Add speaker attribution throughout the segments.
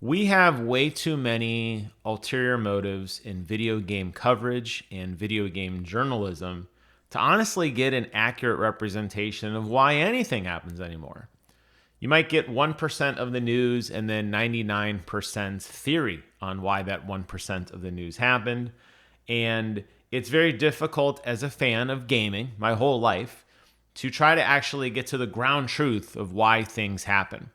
Speaker 1: We have way too many ulterior motives in video game coverage and video game journalism to honestly get an accurate representation of why anything happens anymore. You might get 1% of the news and then 99% theory on why that 1% of the news happened. And it's very difficult as a fan of gaming my whole life to try to actually get to the ground truth of why things happen.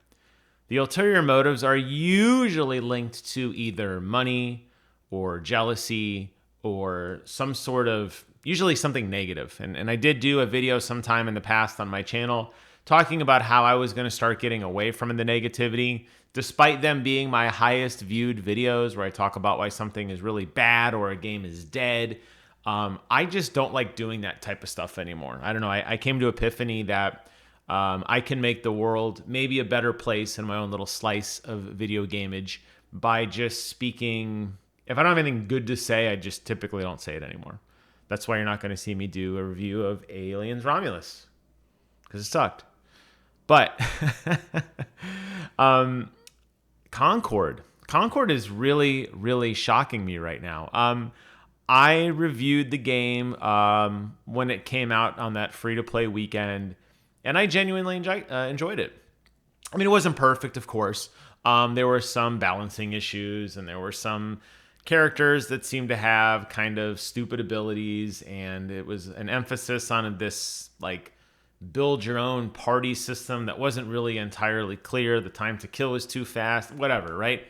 Speaker 1: The ulterior motives are usually linked to either money or jealousy or some sort of, usually something negative. And I did do a video sometime in the past on my channel talking about how I was going to start getting away from the negativity, despite them being my highest viewed videos where I talk about why something is really bad or a game is dead. I just don't like doing that type of stuff anymore. I don't know. I came to epiphany that I can make the world maybe a better place in my own little slice of video gameage by just speaking. If I don't have anything good to say, I just typically don't say it anymore. That's why you're not going to see me do a review of Aliens Romulus, because it sucked. But Concord is really, really shocking me right now. I reviewed the game when it came out on that free-to-play weekend, and I genuinely enjoyed it. I mean, it wasn't perfect, of course. There were some balancing issues, and there were some characters that seemed to have kind of stupid abilities, and it was an emphasis on this, like, build your own party system that wasn't really entirely clear. The time to kill was too fast, whatever, right?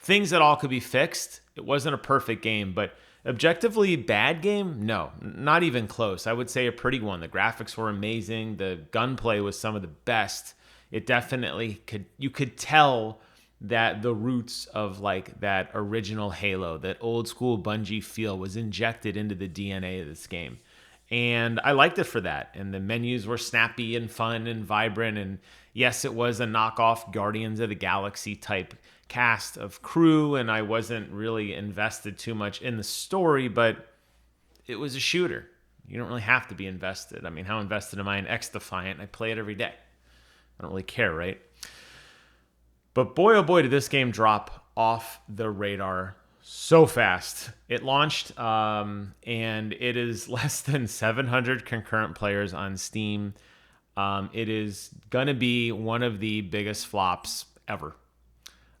Speaker 1: Things that all could be fixed. It wasn't a perfect game, but objectively bad game? No, not even close. I would say a pretty one. The graphics were amazing. The gunplay was some of the best. It definitely you could tell that the roots of like that original Halo, that old school Bungie feel was injected into the DNA of this game. And I liked it for that. And the menus were snappy and fun and vibrant. And yes, it was a knockoff Guardians of the Galaxy type cast of crew, and I wasn't really invested too much in the story, but it was a shooter. You don't really have to be invested. I mean, how invested am I in X Defiant? I play it every day. I don't really care, right? But boy, oh boy, did this game drop off the radar so fast. It launched, and it is less than 700 concurrent players on Steam. It is going to be one of the biggest flops ever.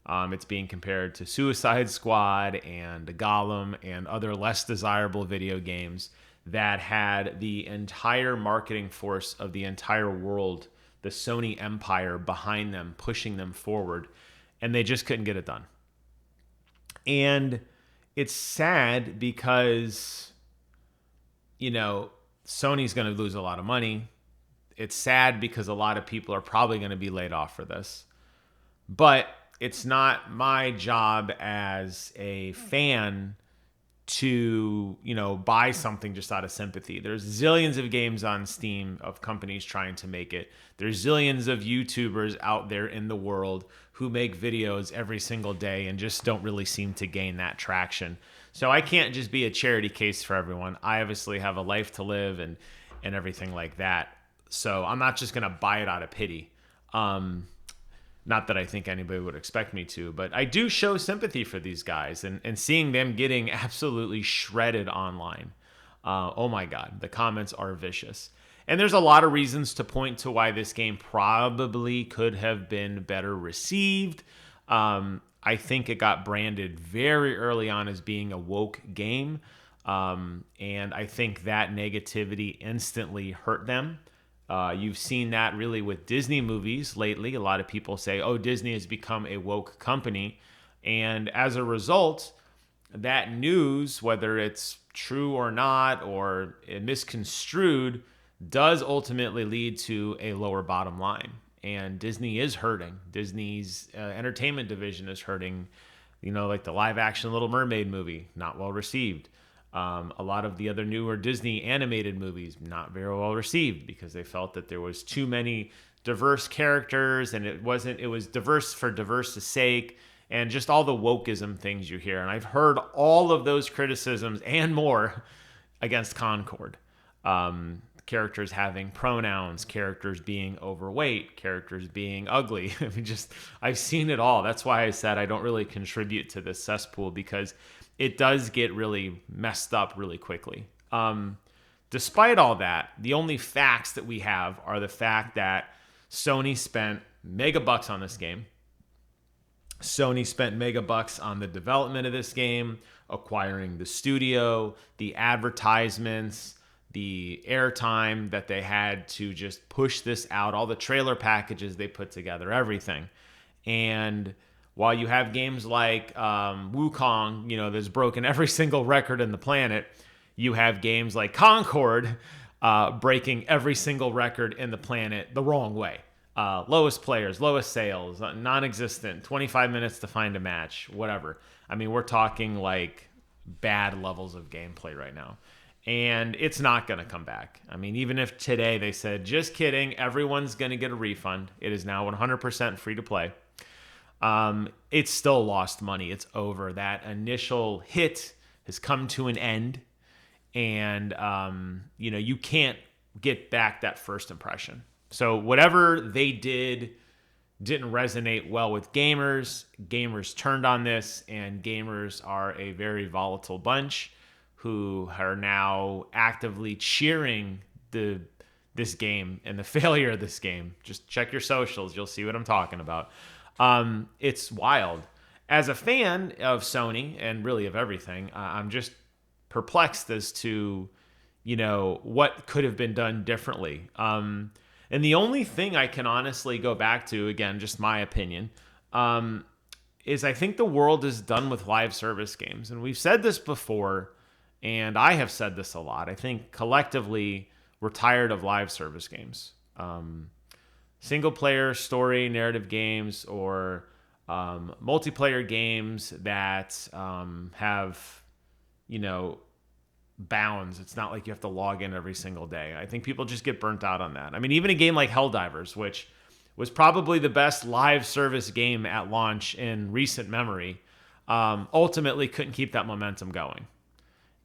Speaker 1: It's being compared to Suicide Squad and Gollum and other less desirable video games that had the entire marketing force of the entire world, the Sony empire behind them, pushing them forward, and they just couldn't get it done. And it's sad because, you know, Sony's going to lose a lot of money. It's sad because a lot of people are probably going to be laid off for this. But it's not my job as a fan to, you know, buy something just out of sympathy. There's zillions of games on Steam of companies trying to make it. There's zillions of YouTubers out there in the world who make videos every single day and just don't really seem to gain that traction. So I can't just be a charity case for everyone. I obviously have a life to live and everything like that. So I'm not just going to buy it out of pity. Not that I think anybody would expect me to, but I do show sympathy for these guys and seeing them getting absolutely shredded online. Oh my God, the comments are vicious. And there's a lot of reasons to point to why this game probably could have been better received. I think it got branded very early on as being a woke game. And I think that negativity instantly hurt them. You've seen that really with Disney movies lately. A lot of people say, oh, Disney has become a woke company. And as a result, that news, whether it's true or not or misconstrued, does ultimately lead to a lower bottom line. And Disney is hurting. Disney's entertainment division is hurting. You know, like the live action Little Mermaid movie, not well received. A lot of the other newer Disney animated movies, not very well received because they felt that there was too many diverse characters and it was diverse for diverse's sake and just all the wokeism things you hear. And I've heard all of those criticisms and more against Concord. characters having pronouns, characters being overweight, characters being ugly. I mean, I've seen it all. That's why I said I don't really contribute to this cesspool, because it does get really messed up really quickly. Despite all that, the only facts that we have are the fact that Sony spent mega bucks on this game. Sony spent mega bucks on the development of this game, acquiring the studio, the advertisements, the airtime that they had to just push this out, all the trailer packages they put together, everything. And while you have games like Wukong, that's broken every single record in the planet, you have games like Concord breaking every single record in the planet the wrong way. Lowest players, lowest sales, non-existent, 25 minutes to find a match, whatever. I mean, we're talking like bad levels of gameplay right now. And it's not going to come back. I mean, even if today they said, just kidding, everyone's going to get a refund. It is now 100% free to play. It's still lost money. It's over. That initial hit has come to an end. And, you can't get back that first impression. So whatever they didn't resonate well with gamers. Gamers turned on this, and gamers are a very volatile bunch who are now actively cheering this game and the failure of this game. Just check your socials. You'll see what I'm talking about. It's wild. As a fan of Sony, and really of everything, I'm just perplexed as to, what could have been done differently. And the only thing I can honestly go back to, again, just my opinion, is I think the world is done with live service games. And we've said this before, and I have said this a lot. I think collectively we're tired of live service games. Single player story narrative games, or multiplayer games that have, bounds. It's not like you have to log in every single day. I think people just get burnt out on that. I mean, even a game like Helldivers, which was probably the best live service game at launch in recent memory, ultimately couldn't keep that momentum going.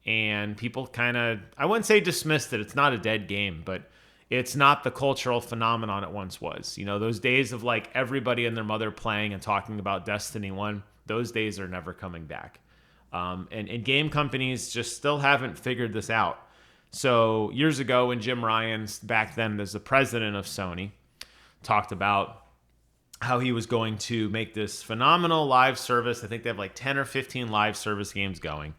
Speaker 1: And people kind of, I wouldn't say dismissed it. It's not a dead game, but it's not the cultural phenomenon it once was. Those days of like everybody and their mother playing and talking about Destiny 1, those days are never coming back. And game companies just still haven't figured this out. So years ago, when Jim Ryan, back then as the president of Sony, talked about how he was going to make this phenomenal live service. I think they have like 10 or 15 live service games going.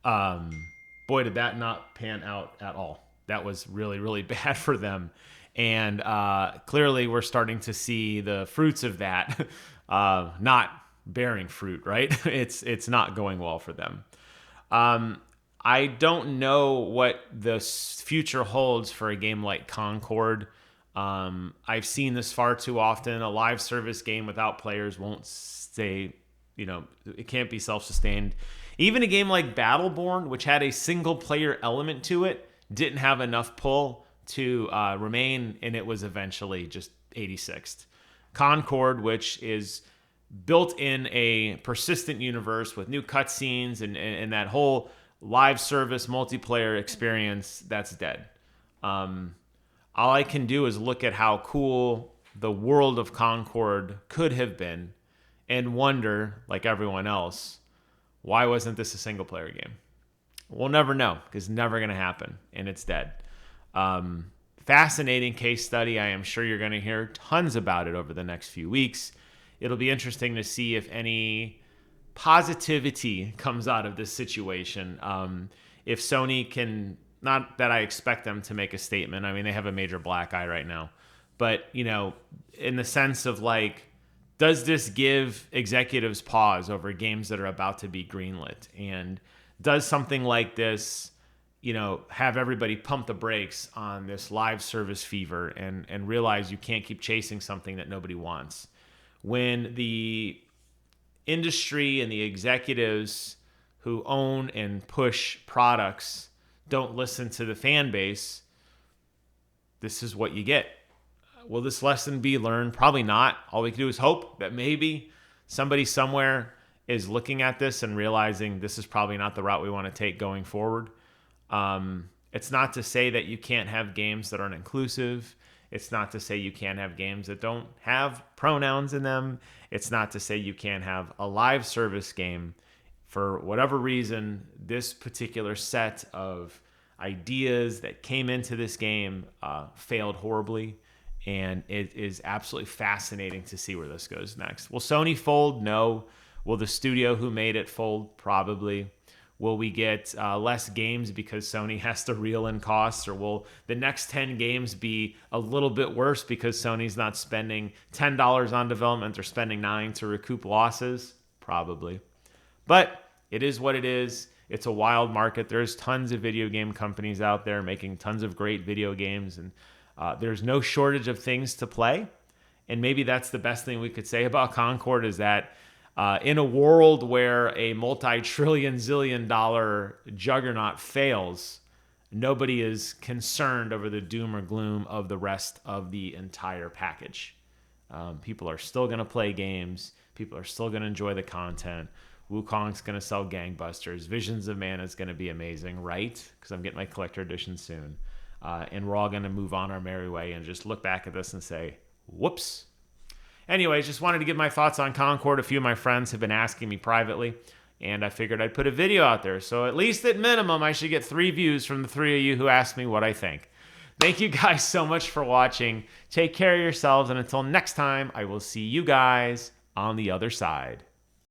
Speaker 1: Boy, did that not pan out at all. That was really, really bad for them. And clearly we're starting to see the fruits of that not bearing fruit, right? It's not going well for them. I don't know what the future holds for a game like Concord. I've seen this far too often. A live service game without players won't stay, it can't be self-sustained. Even a game like Battleborn, which had a single player element to it, didn't have enough pull to remain, and it was eventually just 86th. Concord, which is built in a persistent universe with new cutscenes and that whole live service multiplayer experience, that's dead. All I can do is look at how cool the world of Concord could have been and wonder, like everyone else, why wasn't this a single player game? We'll never know, because it's never going to happen, and it's dead. Fascinating case study. I am sure you're going to hear tons about it over the next few weeks. It'll be interesting to see if any positivity comes out of this situation. If Sony can, not that I expect them to make a statement. I mean, they have a major black eye right now. But, in the sense of like, does this give executives pause over games that are about to be greenlit? And does something like this, have everybody pump the brakes on this live service fever and realize you can't keep chasing something that nobody wants? When the industry and the executives who own and push products don't listen to the fan base, this is what you get. Will this lesson be learned? Probably not. All we can do is hope that maybe somebody somewhere is looking at this and realizing this is probably not the route we want to take going forward. And It's not to say that you can't have games that aren't inclusive. It's not to say you can't have games that don't have pronouns in them. It's not to say you can't have a live service game. For whatever reason, this particular set of ideas that came into this game failed horribly. And it is absolutely fascinating to see where this goes next. Will Sony fold? No. Will the studio who made it fold? Probably. Will we get less games because Sony has to reel in costs? Or will the next 10 games be a little bit worse because Sony's not spending $10 on development or spending $9 to recoup losses? Probably. But it is what it is. It's a wild market. There's tons of video game companies out there making tons of great video games, and there's no shortage of things to play. And maybe that's the best thing we could say about Concord is that in a world where a multi-trillion zillion dollar juggernaut fails, nobody is concerned over the doom or gloom of the rest of the entire package. People are still going to play games. People are still going to enjoy the content. Wukong's going to sell gangbusters. Visions of Mana is going to be amazing, right? Because I'm getting my collector edition soon. And we're all going to move on our merry way and just look back at this and say, whoops. Anyways, just wanted to give my thoughts on Concord. A few of my friends have been asking me privately, and I figured I'd put a video out there. So at least at minimum, I should get 3 views from the 3 of you who asked me what I think. Thank you guys so much for watching. Take care of yourselves, and until next time, I will see you guys on the other side.